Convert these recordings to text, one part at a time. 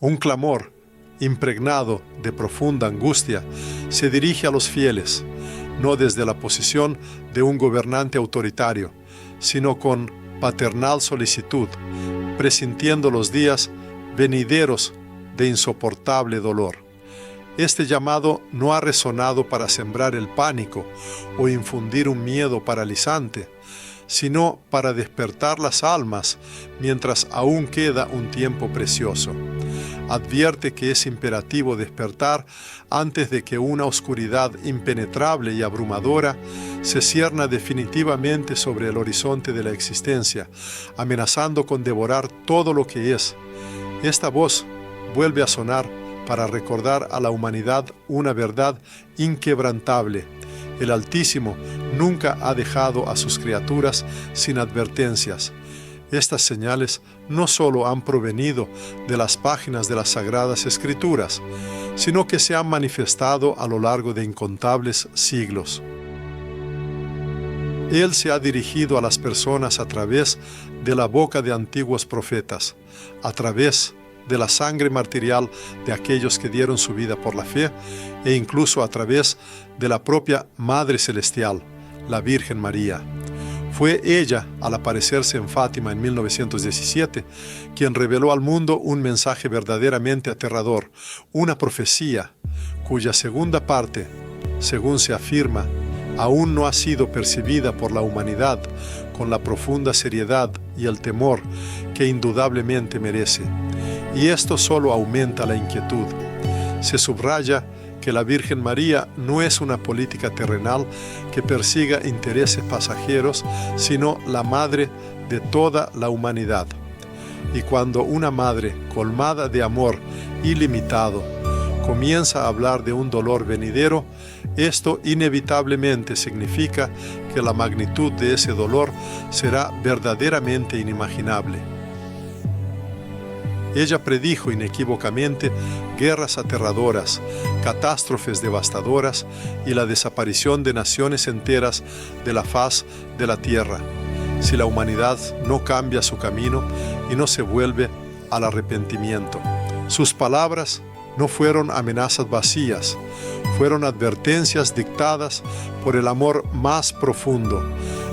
Un clamor, impregnado de profunda angustia, se dirige a los fieles, no desde la posición de un gobernante autoritario, sino con paternal solicitud, presintiendo los días venideros de insoportable dolor. Este llamado no ha resonado para sembrar el pánico o infundir un miedo paralizante, sino para despertar las almas mientras aún queda un tiempo precioso. Advierte que es imperativo despertar antes de que una oscuridad impenetrable y abrumadora se cierna definitivamente sobre el horizonte de la existencia, amenazando con devorar todo lo que es. Esta voz vuelve a sonar para recordar a la humanidad una verdad inquebrantable. El Altísimo nunca ha dejado a sus criaturas sin advertencias. Estas señales no solo han provenido de las páginas de las Sagradas Escrituras, sino que se han manifestado a lo largo de incontables siglos. Él se ha dirigido a las personas a través de la boca de antiguos profetas, a través de la sangre martirial de aquellos que dieron su vida por la fe, e incluso a través de la propia Madre Celestial, la Virgen María. Fue ella, al aparecerse en Fátima en 1917, quien reveló al mundo un mensaje verdaderamente aterrador, una profecía cuya segunda parte, según se afirma, aún no ha sido percibida por la humanidad con la profunda seriedad y el temor que indudablemente merece. Y esto solo aumenta la inquietud. Se subraya que la Virgen María no es una política terrenal que persiga intereses pasajeros, sino la madre de toda la humanidad. Y cuando una madre colmada de amor ilimitado comienza a hablar de un dolor venidero, esto inevitablemente significa que la magnitud de ese dolor será verdaderamente inimaginable. Ella predijo inequívocamente guerras aterradoras, catástrofes devastadoras y la desaparición de naciones enteras de la faz de la tierra, si la humanidad no cambia su camino y no se vuelve al arrepentimiento. Sus palabras no fueron amenazas vacías, fueron advertencias dictadas por el amor más profundo,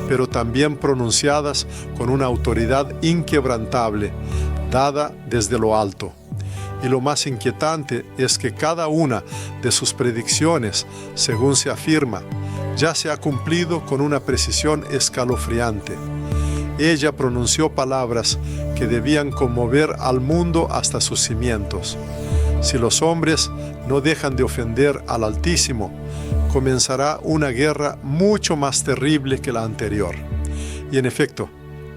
pero también pronunciadas con una autoridad inquebrantable, dada desde lo alto. Y lo más inquietante es que cada una de sus predicciones, según se afirma, ya se ha cumplido con una precisión escalofriante. Ella pronunció palabras que debían conmover al mundo hasta sus cimientos. Si los hombres no dejan de ofender al Altísimo, comenzará una guerra mucho más terrible que la anterior. Y en efecto,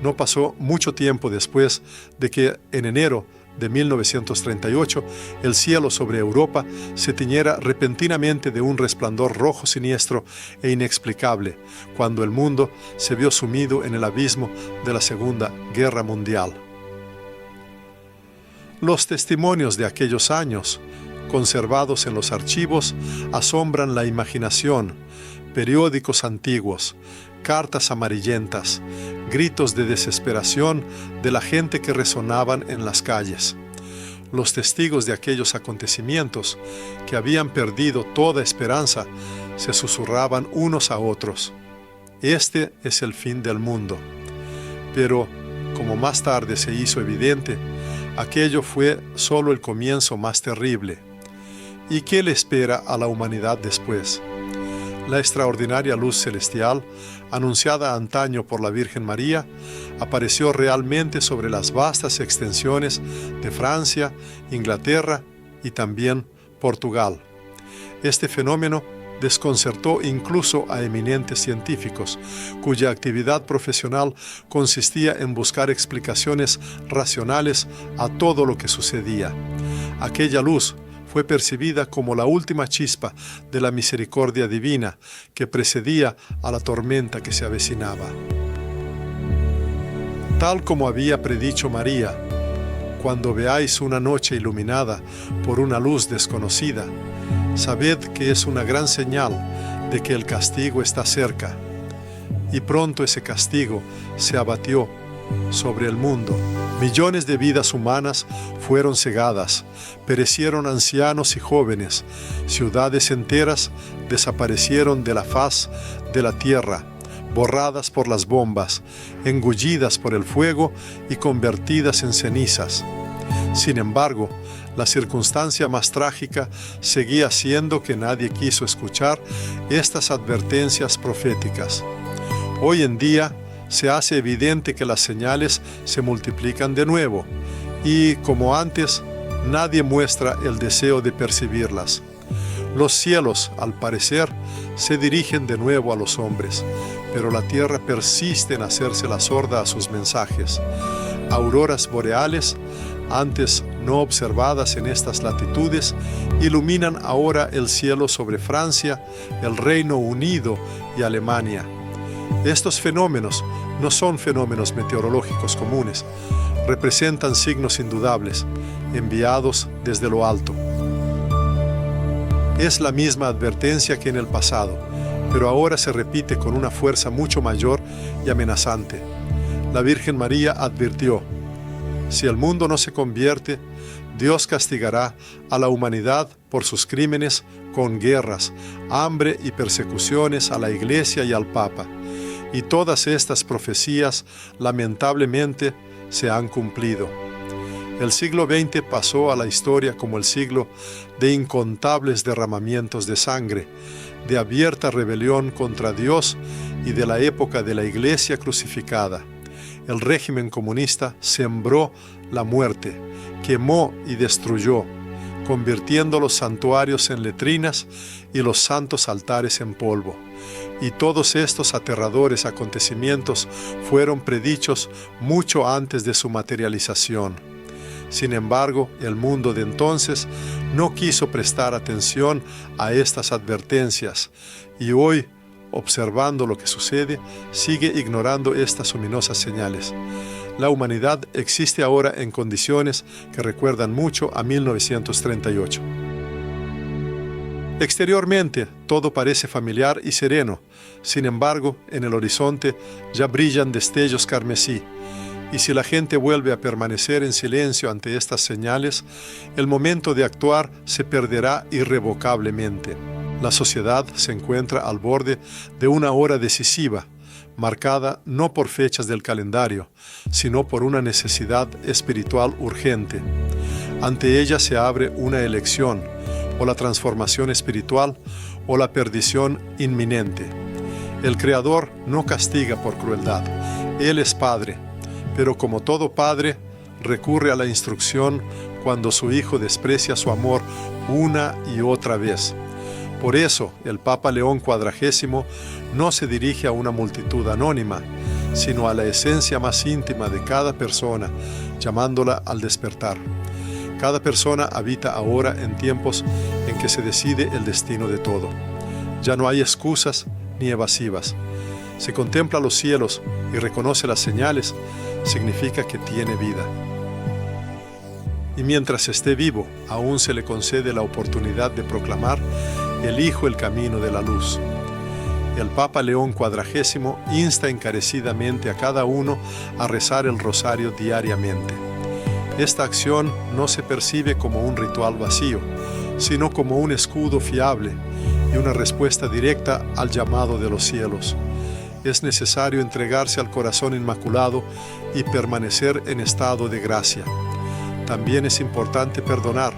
no pasó mucho tiempo después de que en enero de 1938 el cielo sobre Europa se tiñera repentinamente de un resplandor rojo siniestro e inexplicable, cuando el mundo se vio sumido en el abismo de la Segunda Guerra Mundial. Los testimonios de aquellos años, conservados en los archivos, asombran la imaginación. Periódicos antiguos, cartas amarillentas, gritos de desesperación de la gente que resonaban en las calles. Los testigos de aquellos acontecimientos, que habían perdido toda esperanza, se susurraban unos a otros: este es el fin del mundo. Pero, como más tarde se hizo evidente, aquello fue solo el comienzo más terrible. ¿Y qué le espera a la humanidad después? La extraordinaria luz celestial, anunciada antaño por la Virgen María, apareció realmente sobre las vastas extensiones de Francia, Inglaterra y también Portugal. Este fenómeno desconcertó incluso a eminentes científicos, cuya actividad profesional consistía en buscar explicaciones racionales a todo lo que sucedía. Aquella luz fue percibida como la última chispa de la misericordia divina que precedía a la tormenta que se avecinaba. Tal como había predicho María: cuando veáis una noche iluminada por una luz desconocida, sabed que es una gran señal de que el castigo está cerca. Y pronto ese castigo se abatió sobre el mundo. Millones de vidas humanas fueron cegadas, perecieron ancianos y jóvenes, ciudades enteras desaparecieron de la faz de la tierra, borradas por las bombas, engullidas por el fuego y convertidas en cenizas. Sin embargo, la circunstancia más trágica seguía siendo que nadie quiso escuchar estas advertencias proféticas. Hoy en día se hace evidente que las señales se multiplican de nuevo y, como antes, nadie muestra el deseo de percibirlas. Los cielos, al parecer, se dirigen de nuevo a los hombres, pero la tierra persiste en hacerse la sorda a sus mensajes. Auroras boreales, antes no observadas en estas latitudes, iluminan ahora el cielo sobre Francia, el Reino Unido y Alemania. Estos fenómenos no son fenómenos meteorológicos comunes, representan signos indudables, enviados desde lo alto. Es la misma advertencia que en el pasado, pero ahora se repite con una fuerza mucho mayor y amenazante. La Virgen María advirtió: si el mundo no se convierte, Dios castigará a la humanidad por sus crímenes con guerras, hambre y persecuciones a la Iglesia y al Papa. Y todas estas profecías, lamentablemente, se han cumplido. El siglo XX pasó a la historia como el siglo de incontables derramamientos de sangre, de abierta rebelión contra Dios y de la época de la Iglesia crucificada. El régimen comunista sembró la muerte, quemó y destruyó, convirtiendo los santuarios en letrinas y los santos altares en polvo. Y todos estos aterradores acontecimientos fueron predichos mucho antes de su materialización. Sin embargo, el mundo de entonces no quiso prestar atención a estas advertencias y hoy, observando lo que sucede, sigue ignorando estas ominosas señales. La humanidad existe ahora en condiciones que recuerdan mucho a 1938. Exteriormente, todo parece familiar y sereno. Sin embargo, en el horizonte ya brillan destellos carmesí. Y si la gente vuelve a permanecer en silencio ante estas señales, el momento de actuar se perderá irrevocablemente. La sociedad se encuentra al borde de una hora decisiva, marcada no por fechas del calendario, sino por una necesidad espiritual urgente. Ante ella se abre una elección, o la transformación espiritual, o la perdición inminente. El Creador no castiga por crueldad. Él es Padre, pero como todo padre, recurre a la instrucción cuando su hijo desprecia su amor una y otra vez. Por eso, el Papa León XV no se dirige a una multitud anónima, sino a la esencia más íntima de cada persona, llamándola al despertar. Cada persona habita ahora en tiempos en que se decide el destino de todo. Ya no hay excusas ni evasivas. Si contempla los cielos y reconoce las señales, significa que tiene vida. Y mientras esté vivo, aún se le concede la oportunidad de proclamar: elijo el camino de la luz. El Papa León XV insta encarecidamente a cada uno a rezar el rosario diariamente. Esta acción no se percibe como un ritual vacío, sino como un escudo fiable y una respuesta directa al llamado de los cielos. Es necesario entregarse al corazón inmaculado y permanecer en estado de gracia. También es importante perdonar,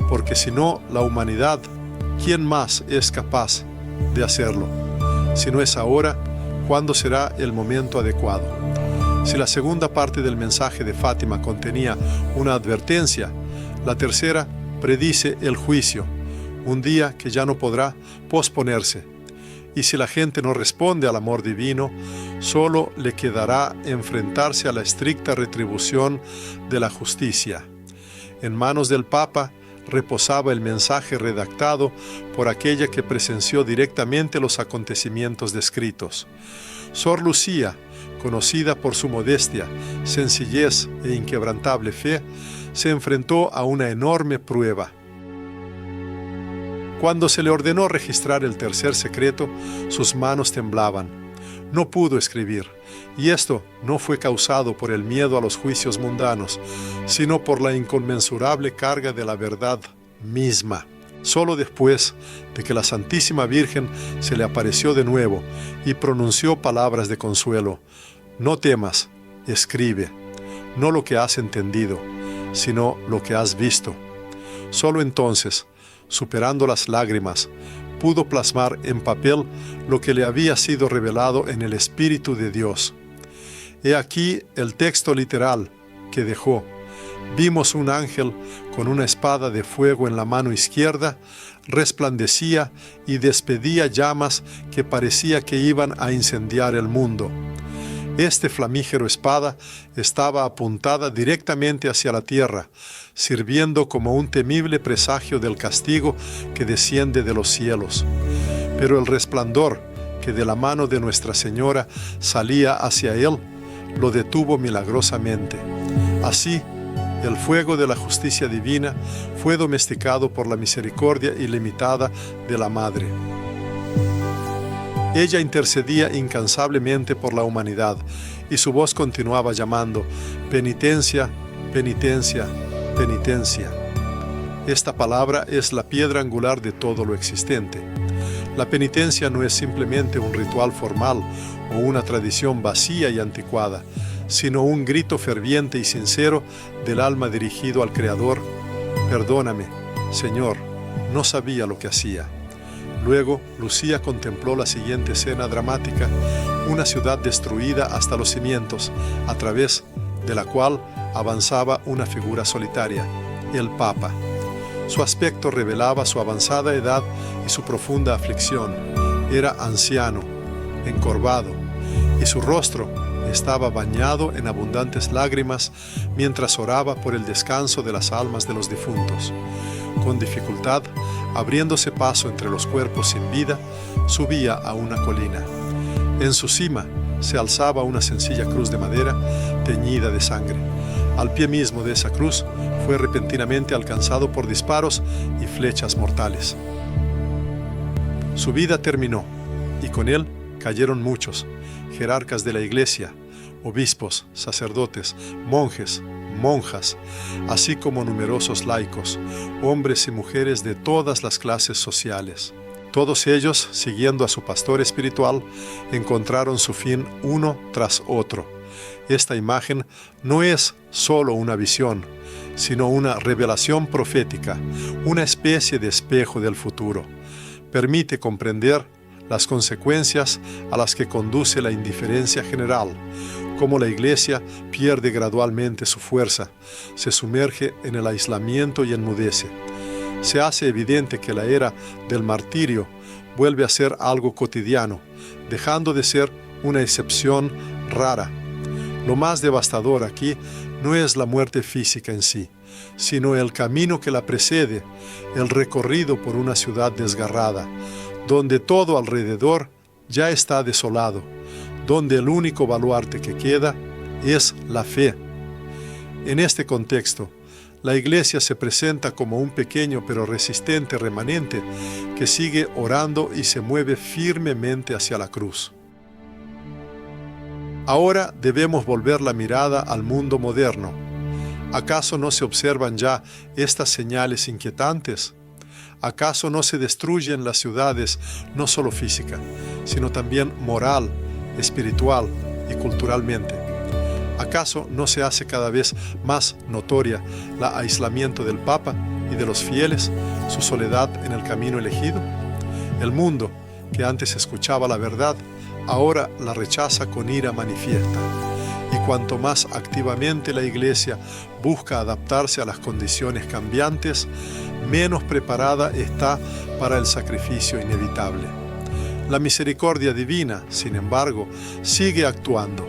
porque si no, la humanidad, ¿quién más es capaz de hacerlo? Si no es ahora, ¿cuándo será el momento adecuado? Si la segunda parte del mensaje de Fátima contenía una advertencia, la tercera predice el juicio, un día que ya no podrá posponerse. Y si la gente no responde al amor divino, solo le quedará enfrentarse a la estricta retribución de la justicia. En manos del Papa reposaba el mensaje redactado por aquella que presenció directamente los acontecimientos descritos. Sor Lucía, conocida por su modestia, sencillez e inquebrantable fe, se enfrentó a una enorme prueba. Cuando se le ordenó registrar el tercer secreto, sus manos temblaban. No pudo escribir, y esto no fue causado por el miedo a los juicios mundanos, sino por la inconmensurable carga de la verdad misma. Solo después de que la Santísima Virgen se le apareció de nuevo y pronunció palabras de consuelo: no temas, escribe, no lo que has entendido, sino lo que has visto. Solo entonces, superando las lágrimas, pudo plasmar en papel lo que le había sido revelado en el Espíritu de Dios. He aquí el texto literal que dejó. Vimos un ángel con una espada de fuego en la mano izquierda, resplandecía y despedía llamas que parecía que iban a incendiar el mundo. Este flamígero espada estaba apuntada directamente hacia la tierra, sirviendo como un temible presagio del castigo que desciende de los cielos. Pero el resplandor que de la mano de Nuestra Señora salía hacia él, lo detuvo milagrosamente. Así, el fuego de la justicia divina fue domesticado por la misericordia ilimitada de la Madre. Ella intercedía incansablemente por la humanidad, y su voz continuaba llamando: penitencia, penitencia, penitencia. Esta palabra es la piedra angular de todo lo existente. La penitencia no es simplemente un ritual formal o una tradición vacía y anticuada, sino un grito ferviente y sincero del alma dirigido al Creador: perdóname, Señor, no sabía lo que hacía. Luego, Lucía contempló la siguiente escena dramática: una ciudad destruida hasta los cimientos, a través de la cual avanzaba una figura solitaria, el Papa. Su aspecto revelaba su avanzada edad y su profunda aflicción. Era anciano, encorvado, y su rostro estaba bañado en abundantes lágrimas mientras oraba por el descanso de las almas de los difuntos. Con dificultad, abriéndose paso entre los cuerpos sin vida, subía a una colina. En su cima se alzaba una sencilla cruz de madera teñida de sangre. Al pie mismo de esa cruz fue repentinamente alcanzado por disparos y flechas mortales. Su vida terminó, y con él cayeron muchos: jerarcas de la Iglesia, obispos, sacerdotes, monjes, monjas, así como numerosos laicos, hombres y mujeres de todas las clases sociales. Todos ellos, siguiendo a su pastor espiritual, encontraron su fin uno tras otro. Esta imagen no es solo una visión, sino una revelación profética, una especie de espejo del futuro. Permite comprender las consecuencias a las que conduce la indiferencia general, cómo la Iglesia pierde gradualmente su fuerza, se sumerge en el aislamiento y enmudece. Se hace evidente que la era del martirio vuelve a ser algo cotidiano, dejando de ser una excepción rara. Lo más devastador aquí no es la muerte física en sí, sino el camino que la precede, el recorrido por una ciudad desgarrada, donde todo alrededor ya está desolado, donde el único baluarte que queda es la fe. En este contexto, la Iglesia se presenta como un pequeño pero resistente remanente que sigue orando y se mueve firmemente hacia la cruz. Ahora debemos volver la mirada al mundo moderno. ¿Acaso no se observan ya estas señales inquietantes? ¿Acaso no se destruyen las ciudades no solo física, sino también moral, espiritual y culturalmente? ¿Acaso no se hace cada vez más notoria el aislamiento del Papa y de los fieles, su soledad en el camino elegido? El mundo, que antes escuchaba la verdad, ahora la rechaza con ira manifiesta. Y cuanto más activamente la Iglesia busca adaptarse a las condiciones cambiantes, menos preparada está para el sacrificio inevitable. La misericordia divina, sin embargo, sigue actuando,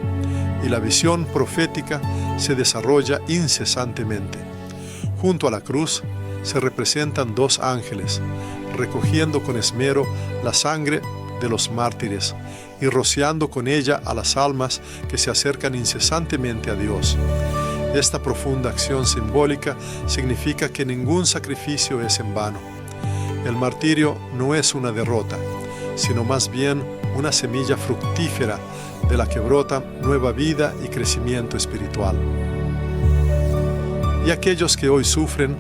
y la visión profética se desarrolla incesantemente. Junto a la cruz se representan dos ángeles, recogiendo con esmero la sangre de los mártires y rociando con ella a las almas que se acercan incesantemente a Dios. Esta profunda acción simbólica significa que ningún sacrificio es en vano. El martirio no es una derrota, sino más bien una semilla fructífera de la que brota nueva vida y crecimiento espiritual. Y aquellos que hoy sufren,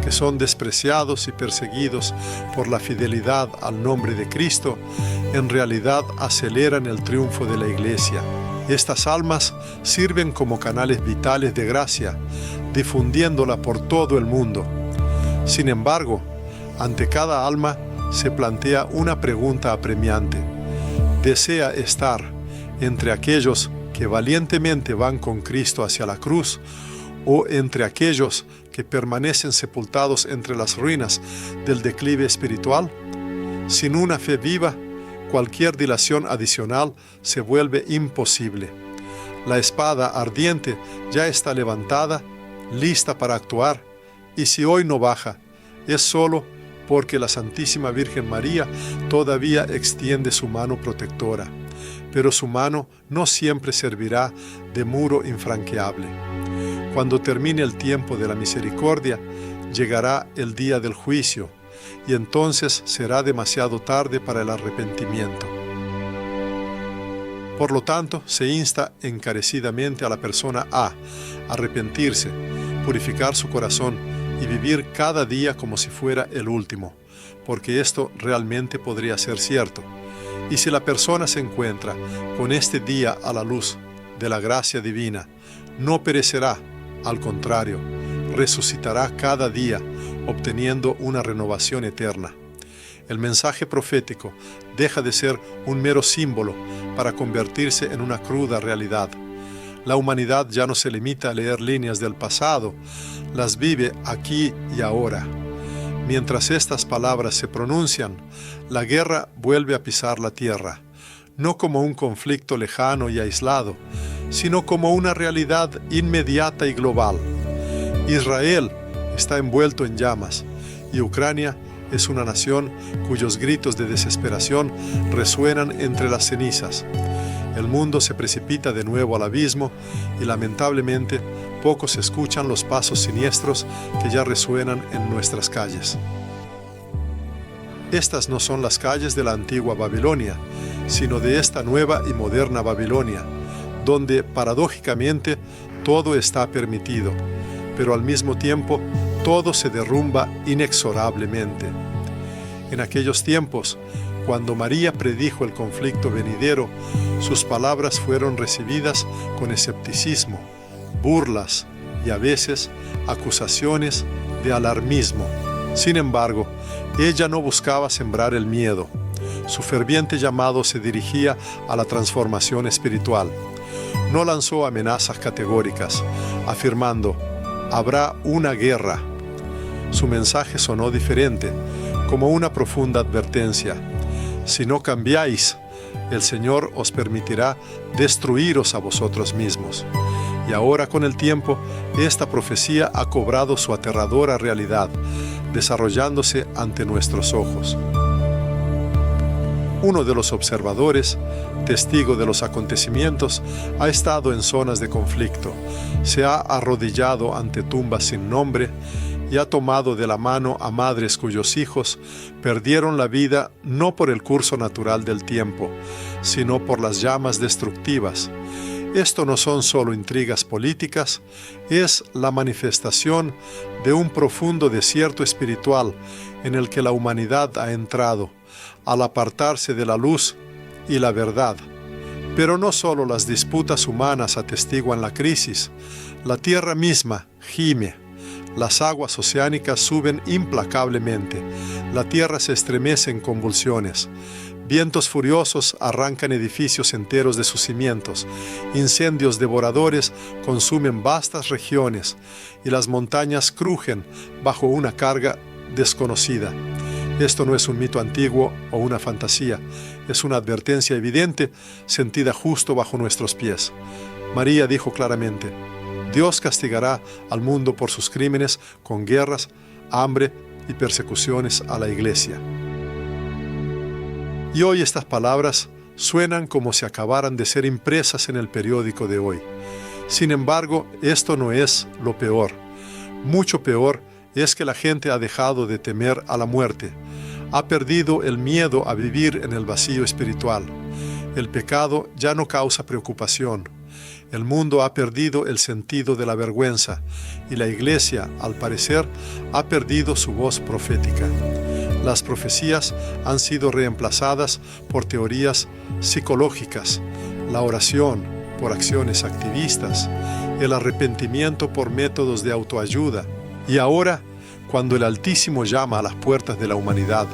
que son despreciados y perseguidos por la fidelidad al nombre de Cristo, en realidad aceleran el triunfo de la Iglesia. Estas almas sirven como canales vitales de gracia, difundiéndola por todo el mundo. Sin embargo, ante cada alma se plantea una pregunta apremiante. ¿Desea estar entre aquellos que valientemente van con Cristo hacia la cruz o entre aquellos que permanecen sepultados entre las ruinas del declive espiritual? Sin una fe viva, cualquier dilación adicional se vuelve imposible. La espada ardiente ya está levantada, lista para actuar, y si hoy no baja, es solo porque la Santísima Virgen María todavía extiende su mano protectora, pero su mano no siempre servirá de muro infranqueable. Cuando termine el tiempo de la misericordia, llegará el día del juicio, y entonces será demasiado tarde para el arrepentimiento. Por lo tanto, se insta encarecidamente a la persona a arrepentirse, purificar su corazón y vivir cada día como si fuera el último, porque esto realmente podría ser cierto. Y si la persona se encuentra con este día a la luz de la gracia divina, no perecerá, al contrario, resucitará cada día, obteniendo una renovación eterna. El mensaje profético deja de ser un mero símbolo para convertirse en una cruda realidad. La humanidad ya no se limita a leer líneas del pasado, las vive aquí y ahora. Mientras estas palabras se pronuncian, la guerra vuelve a pisar la tierra, no como un conflicto lejano y aislado, sino como una realidad inmediata y global. Israel está envuelto en llamas, y Ucrania es una nación cuyos gritos de desesperación resuenan entre las cenizas. El mundo se precipita de nuevo al abismo y lamentablemente pocos escuchan los pasos siniestros que ya resuenan en nuestras calles. Estas no son las calles de la antigua Babilonia, sino de esta nueva y moderna Babilonia, donde paradójicamente todo está permitido, pero al mismo tiempo todo se derrumba inexorablemente. En aquellos tiempos, cuando María predijo el conflicto venidero, sus palabras fueron recibidas con escepticismo, burlas y a veces acusaciones de alarmismo. Sin embargo, ella no buscaba sembrar el miedo. Su ferviente llamado se dirigía a la transformación espiritual. No lanzó amenazas categóricas, afirmando, habrá una guerra. Su mensaje sonó diferente, como una profunda advertencia. Si no cambiáis, el Señor os permitirá destruiros a vosotros mismos. Y ahora con el tiempo, esta profecía ha cobrado su aterradora realidad, desarrollándose ante nuestros ojos. Uno de los observadores, testigo de los acontecimientos, ha estado en zonas de conflicto, se ha arrodillado ante tumbas sin nombre y ha tomado de la mano a madres cuyos hijos perdieron la vida no por el curso natural del tiempo, sino por las llamas destructivas. Esto no son solo intrigas políticas, es la manifestación de un profundo desierto espiritual en el que la humanidad ha entrado, al apartarse de la luz y la verdad. Pero no solo las disputas humanas atestiguan la crisis, la tierra misma gime. Las aguas oceánicas suben implacablemente, la tierra se estremece en convulsiones. Vientos furiosos arrancan edificios enteros de sus cimientos, incendios devoradores consumen vastas regiones y las montañas crujen bajo una carga desconocida. Esto no es un mito antiguo o una fantasía, es una advertencia evidente sentida justo bajo nuestros pies. María dijo claramente, Dios castigará al mundo por sus crímenes con guerras, hambre y persecuciones a la Iglesia. Y hoy estas palabras suenan como si acabaran de ser impresas en el periódico de hoy. Sin embargo, esto no es lo peor. Mucho peor es que la gente ha dejado de temer a la muerte, Ha perdido el miedo a vivir en el vacío espiritual. El pecado ya no causa preocupación. El mundo ha perdido el sentido de la vergüenza y la iglesia, al parecer, ha perdido su voz profética. Las profecías han sido reemplazadas por teorías psicológicas, la oración por acciones activistas, el arrepentimiento por métodos de autoayuda. Y ahora, cuando el Altísimo llama a las puertas de la humanidad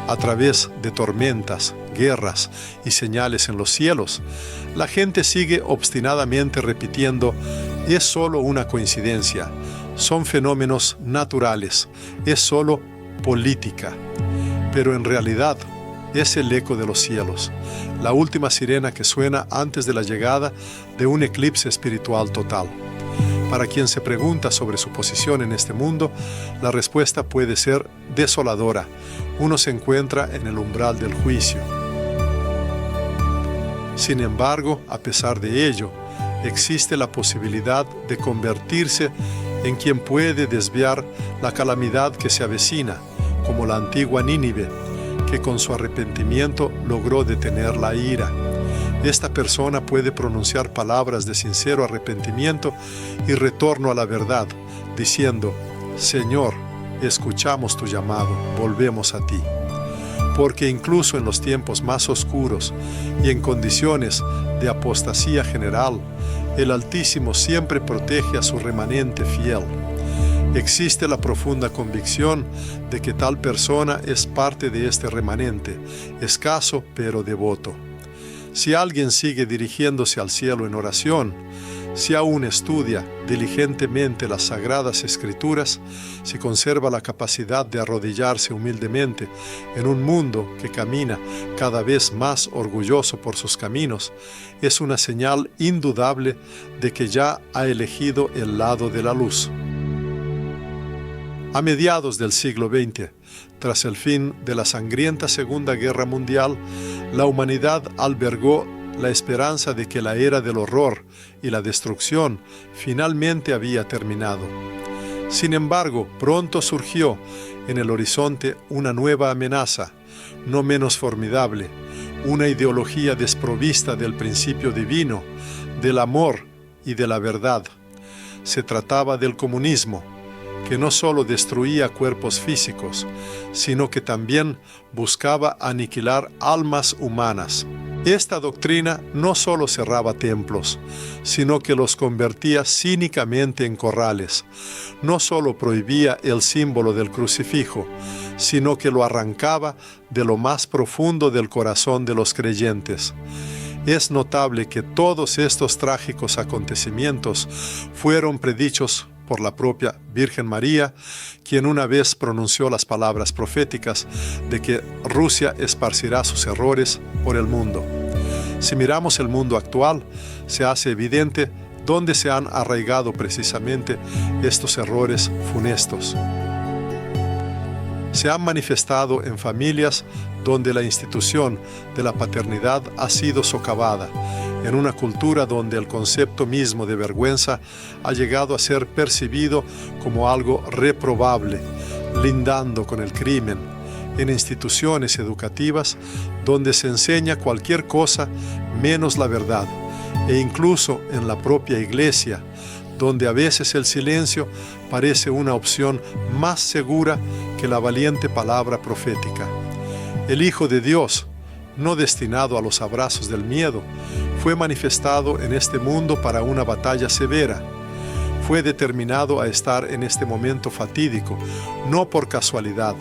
a través de tormentas, guerras y señales en los cielos, la gente sigue obstinadamente repitiendo: es solo una coincidencia, son fenómenos naturales, es solo política. Pero en realidad es el eco de los cielos, la última sirena que suena antes de la llegada de un eclipse espiritual total. Para quien se pregunta sobre su posición en este mundo, la respuesta puede ser desoladora. Uno se encuentra en el umbral del juicio. Sin embargo, a pesar de ello, existe la posibilidad de convertirse en quien puede desviar la calamidad que se avecina, como la antigua Nínive, que con su arrepentimiento logró detener la ira. Esta persona puede pronunciar palabras de sincero arrepentimiento y retorno a la verdad, diciendo: Señor, escuchamos tu llamado, volvemos a ti. Porque incluso en los tiempos más oscuros y en condiciones de apostasía general, el Altísimo siempre protege a su remanente fiel. Existe la profunda convicción de que tal persona es parte de este remanente, escaso pero devoto. Si alguien sigue dirigiéndose al cielo en oración, si aún estudia diligentemente las Sagradas Escrituras, si conserva la capacidad de arrodillarse humildemente en un mundo que camina cada vez más orgulloso por sus caminos, es una señal indudable de que ya ha elegido el lado de la luz. A mediados del siglo XX, tras el fin de la sangrienta Segunda Guerra Mundial, la humanidad albergó la esperanza de que la era del horror y la destrucción finalmente había terminado. Sin embargo, pronto surgió en el horizonte una nueva amenaza, no menos formidable, una ideología desprovista del principio divino, del amor y de la verdad. Se trataba del comunismo, que no solo destruía cuerpos físicos, sino que también buscaba aniquilar almas humanas. Esta doctrina no solo cerraba templos, sino que los convertía cínicamente en corrales. No solo prohibía el símbolo del crucifijo, sino que lo arrancaba de lo más profundo del corazón de los creyentes. Es notable que todos estos trágicos acontecimientos fueron predichos por la propia Virgen María, quien una vez pronunció las palabras proféticas de que Rusia esparcirá sus errores por el mundo. Si miramos el mundo actual, se hace evidente dónde se han arraigado precisamente estos errores funestos. Se han manifestado en familias donde la institución de la paternidad ha sido socavada, en una cultura donde el concepto mismo de vergüenza ha llegado a ser percibido como algo reprobable, lindando con el crimen, en instituciones educativas donde se enseña cualquier cosa menos la verdad, e incluso en la propia iglesia, donde a veces el silencio parece una opción más segura que la valiente palabra profética. El Hijo de Dios, no destinado a los abrazos del miedo, fue manifestado en este mundo para una batalla severa. Fue determinado a estar en este momento fatídico, no por casualidad,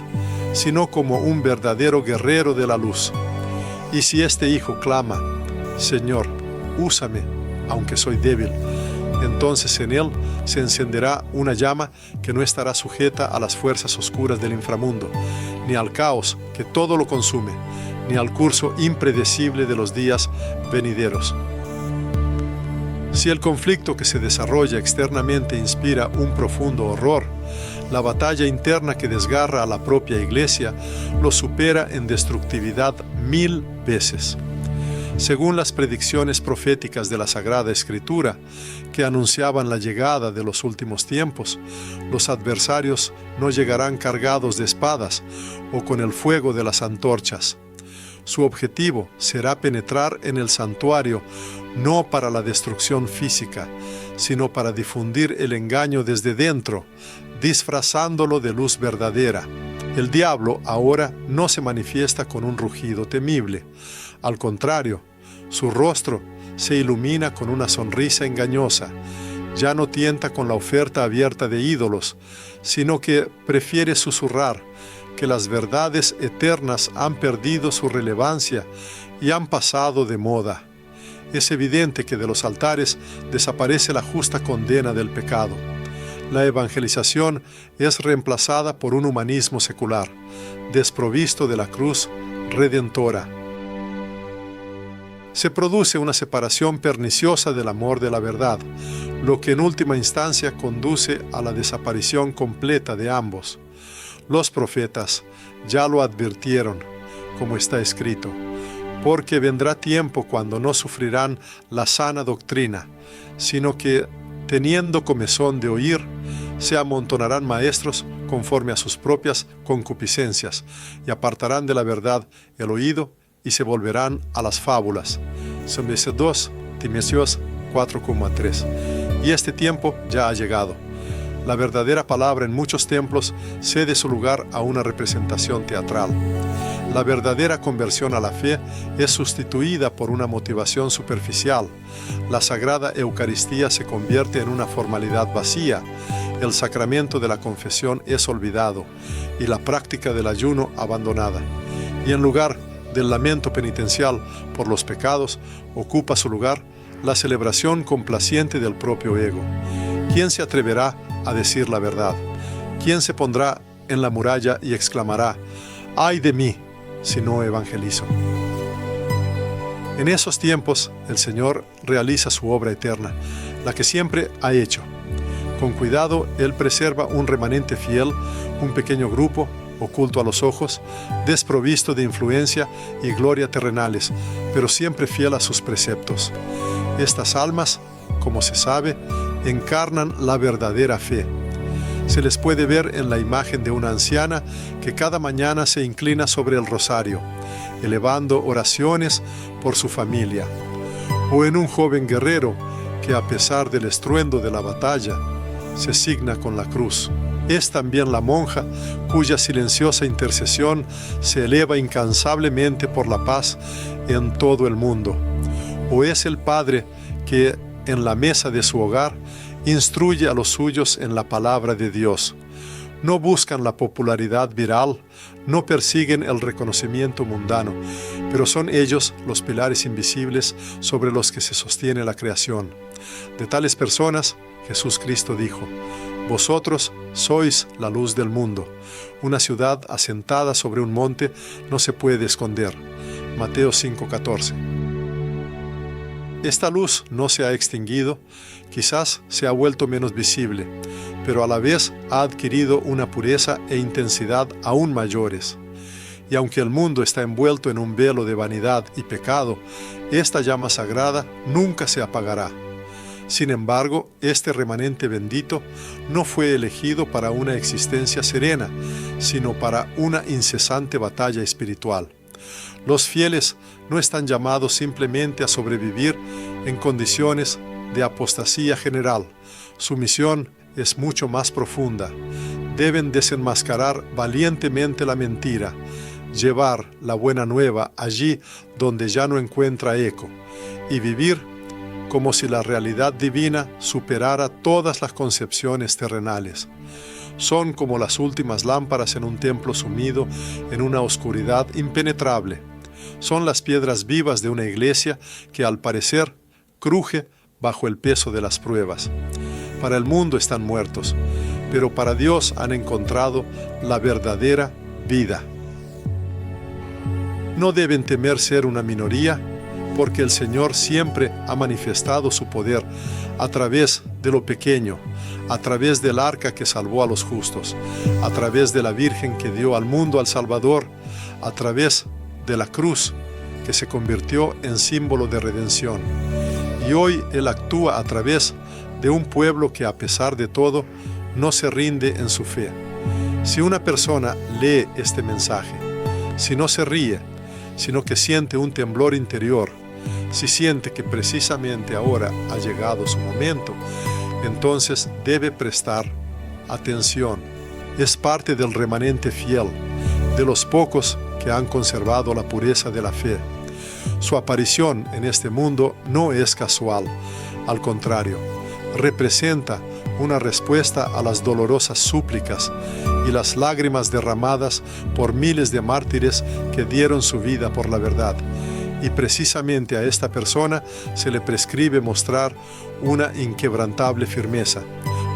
sino como un verdadero guerrero de la luz. Y si este Hijo clama: Señor, úsame, aunque soy débil, entonces en él se encenderá una llama que no estará sujeta a las fuerzas oscuras del inframundo, ni al caos que todo lo consume, ni al curso impredecible de los días venideros. Si el conflicto que se desarrolla externamente inspira un profundo horror, la batalla interna que desgarra a la propia Iglesia lo supera en destructividad 1000 veces. Según las predicciones proféticas de la Sagrada Escritura, que anunciaban la llegada de los últimos tiempos, los adversarios no llegarán cargados de espadas o con el fuego de las antorchas. Su objetivo será penetrar en el santuario no para la destrucción física, sino para difundir el engaño desde dentro, disfrazándolo de luz verdadera. El diablo ahora no se manifiesta con un rugido temible. Al contrario, su rostro se ilumina con una sonrisa engañosa. Ya no tienta con la oferta abierta de ídolos, sino que prefiere susurrar que las verdades eternas han perdido su relevancia y han pasado de moda. Es evidente que de los altares desaparece la justa condena del pecado. La evangelización es reemplazada por un humanismo secular, desprovisto de la cruz redentora. Se produce una separación perniciosa del amor de la verdad, lo que en última instancia conduce a la desaparición completa de ambos. Los profetas ya lo advirtieron, como está escrito, porque vendrá tiempo cuando no sufrirán la sana doctrina, sino que, teniendo comezón de oír, se amontonarán maestros conforme a sus propias concupiscencias, y apartarán de la verdad el oído y se volverán a las fábulas. 2 Timoteo 4,3. Y este tiempo ya ha llegado. La verdadera palabra en muchos templos cede su lugar a una representación teatral. La verdadera conversión a la fe es sustituida por una motivación superficial. La Sagrada Eucaristía se convierte en una formalidad vacía. El sacramento de la confesión es olvidado y la práctica del ayuno abandonada. Y en lugar del lamento penitencial por los pecados, ocupa su lugar la celebración complaciente del propio ego. ¿Quién se atreverá a decir la verdad? ¿Quién se pondrá en la muralla y exclamará: ¡ay de mí si no evangelizo! En esos tiempos el Señor realiza su obra eterna, la que siempre ha hecho. Con cuidado, Él preserva un remanente fiel, un pequeño grupo, oculto a los ojos, desprovisto de influencia y gloria terrenales, pero siempre fiel a sus preceptos. Estas almas, como se sabe, encarnan la verdadera fe. Se les puede ver en la imagen de una anciana que cada mañana se inclina sobre el rosario, elevando oraciones por su familia, o en un joven guerrero que, a pesar del estruendo de la batalla, se signa con la cruz. Es también la monja cuya silenciosa intercesión se eleva incansablemente por la paz en todo el mundo. O es el padre que, en la mesa de su hogar, instruye a los suyos en la palabra de Dios. No buscan la popularidad viral, no persiguen el reconocimiento mundano, pero son ellos los pilares invisibles sobre los que se sostiene la creación. De tales personas, Jesús Cristo dijo: vosotros sois la luz del mundo. Una ciudad asentada sobre un monte no se puede esconder. Mateo 5:14. Esta luz no se ha extinguido, quizás se ha vuelto menos visible, pero a la vez ha adquirido una pureza e intensidad aún mayores. Y aunque el mundo está envuelto en un velo de vanidad y pecado, esta llama sagrada nunca se apagará. Sin embargo, este remanente bendito no fue elegido para una existencia serena, sino para una incesante batalla espiritual. Los fieles no están llamados simplemente a sobrevivir en condiciones de apostasía general. Su misión es mucho más profunda. Deben desenmascarar valientemente la mentira, llevar la buena nueva allí donde ya no encuentra eco, y vivir como si la realidad divina superara todas las concepciones terrenales. Son como las últimas lámparas en un templo sumido en una oscuridad impenetrable. Son las piedras vivas de una iglesia que, al parecer, cruje bajo el peso de las pruebas. Para el mundo están muertos, pero para Dios han encontrado la verdadera vida. No deben temer ser una minoría, porque el Señor siempre ha manifestado su poder a través de lo pequeño, a través del arca que salvó a los justos, a través de la Virgen que dio al mundo al Salvador, a través de la cruz que se convirtió en símbolo de redención. Y hoy Él actúa a través de un pueblo que, a pesar de todo, no se rinde en su fe. Si una persona lee este mensaje, si no se ríe, sino que siente un temblor interior, si siente que precisamente ahora ha llegado su momento, entonces debe prestar atención. Es parte del remanente fiel, de los pocos que han conservado la pureza de la fe. Su aparición en este mundo no es casual, al contrario, representa una respuesta a las dolorosas súplicas y las lágrimas derramadas por miles de mártires que dieron su vida por la verdad. Y precisamente a esta persona se le prescribe mostrar una inquebrantable firmeza,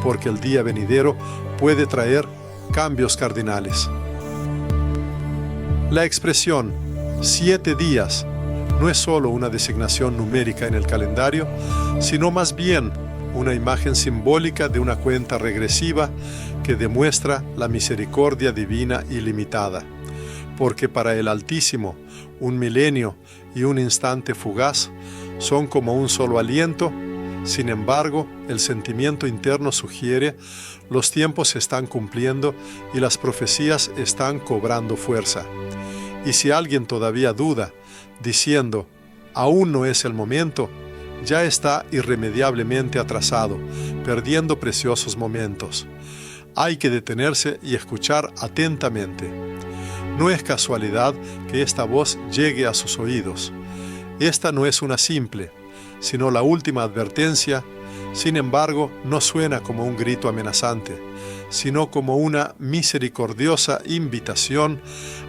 porque el día venidero puede traer cambios cardinales. La expresión 7 días no es solo una designación numérica en el calendario, sino más bien una imagen simbólica de una cuenta regresiva que demuestra la misericordia divina ilimitada. Porque para el Altísimo, un milenio y un instante fugaz son como un solo aliento. Sin embargo, el sentimiento interno sugiere: los tiempos se están cumpliendo y las profecías están cobrando fuerza. Y si alguien todavía duda, diciendo, aún no es el momento, ya está irremediablemente atrasado, perdiendo preciosos momentos. Hay que detenerse y escuchar atentamente. No es casualidad que esta voz llegue a sus oídos. Esta no es una simple, sino la última advertencia. Sin embargo, no suena como un grito amenazante, sino como una misericordiosa invitación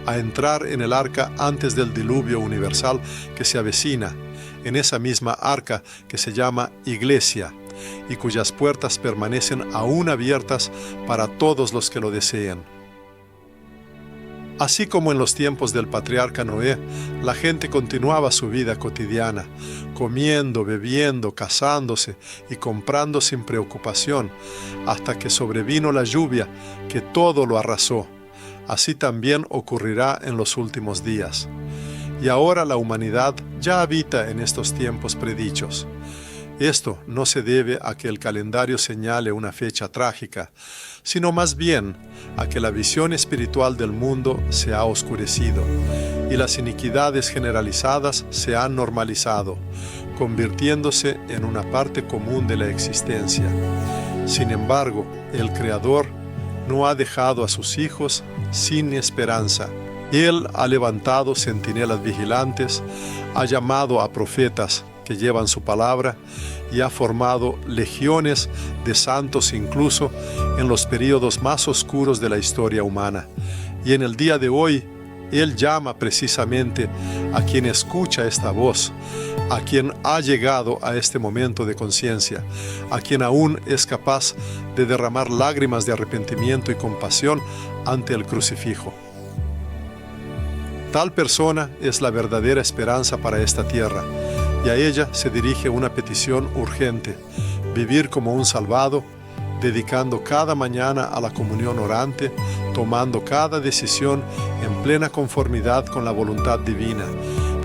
a entrar en el arca antes del diluvio universal que se avecina, en esa misma arca que se llama Iglesia, y cuyas puertas permanecen aún abiertas para todos los que lo deseen. Así como en los tiempos del patriarca Noé, la gente continuaba su vida cotidiana, comiendo, bebiendo, casándose y comprando sin preocupación, hasta que sobrevino la lluvia que todo lo arrasó. Así también ocurrirá en los últimos días. Y ahora la humanidad ya habita en estos tiempos predichos. Esto no se debe a que el calendario señale una fecha trágica, sino más bien a que la visión espiritual del mundo se ha oscurecido y las iniquidades generalizadas se han normalizado, convirtiéndose en una parte común de la existencia. Sin embargo, el Creador no ha dejado a sus hijos sin esperanza. Él ha levantado centinelas vigilantes, ha llamado a profetas que llevan su palabra y ha formado legiones de santos incluso en los períodos más oscuros de la historia humana. Y en el día de hoy, Él llama precisamente a quien escucha esta voz, a quien ha llegado a este momento de conciencia, a quien aún es capaz de derramar lágrimas de arrepentimiento y compasión ante el crucifijo. Tal persona es la verdadera esperanza para esta tierra, y a ella se dirige una petición urgente: vivir como un salvado, dedicando cada mañana a la comunión orante, tomando cada decisión en plena conformidad con la voluntad divina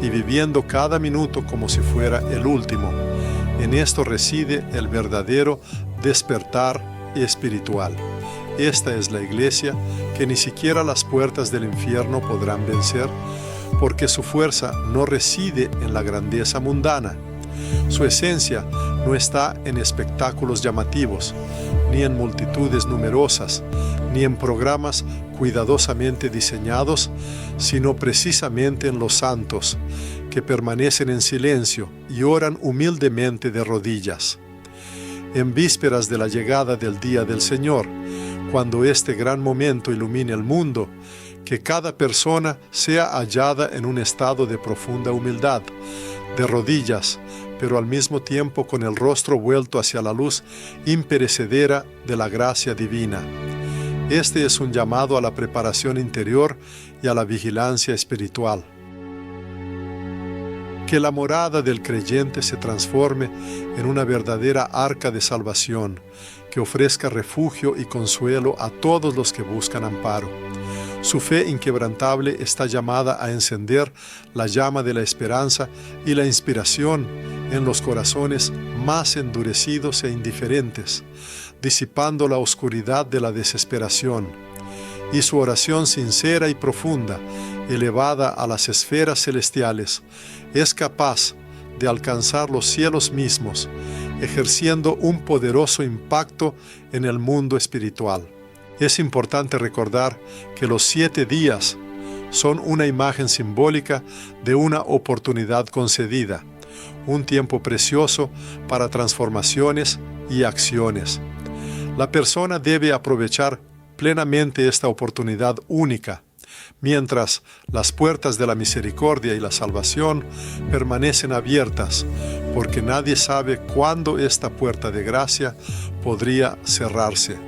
y viviendo cada minuto como si fuera el último. En esto reside el verdadero despertar espiritual. Esta es la iglesia que ni siquiera las puertas del infierno podrán vencer, porque su fuerza no reside en la grandeza mundana. Su esencia no está en espectáculos llamativos, ni en multitudes numerosas, ni en programas cuidadosamente diseñados, sino precisamente en los santos, que permanecen en silencio y oran humildemente de rodillas. En vísperas de la llegada del día del Señor, cuando este gran momento ilumine el mundo, que cada persona sea hallada en un estado de profunda humildad, de rodillas, pero al mismo tiempo con el rostro vuelto hacia la luz imperecedera de la gracia divina. Este es un llamado a la preparación interior y a la vigilancia espiritual. Que la morada del creyente se transforme en una verdadera arca de salvación, que ofrezca refugio y consuelo a todos los que buscan amparo. Su fe inquebrantable está llamada a encender la llama de la esperanza y la inspiración en los corazones más endurecidos e indiferentes, disipando la oscuridad de la desesperación. Y su oración sincera y profunda, elevada a las esferas celestiales, es capaz de alcanzar los cielos mismos, ejerciendo un poderoso impacto en el mundo espiritual. Es importante recordar que los 7 días son una imagen simbólica de una oportunidad concedida, un tiempo precioso para transformaciones y acciones. La persona debe aprovechar plenamente esta oportunidad única, mientras las puertas de la misericordia y la salvación permanecen abiertas, porque nadie sabe cuándo esta puerta de gracia podría cerrarse.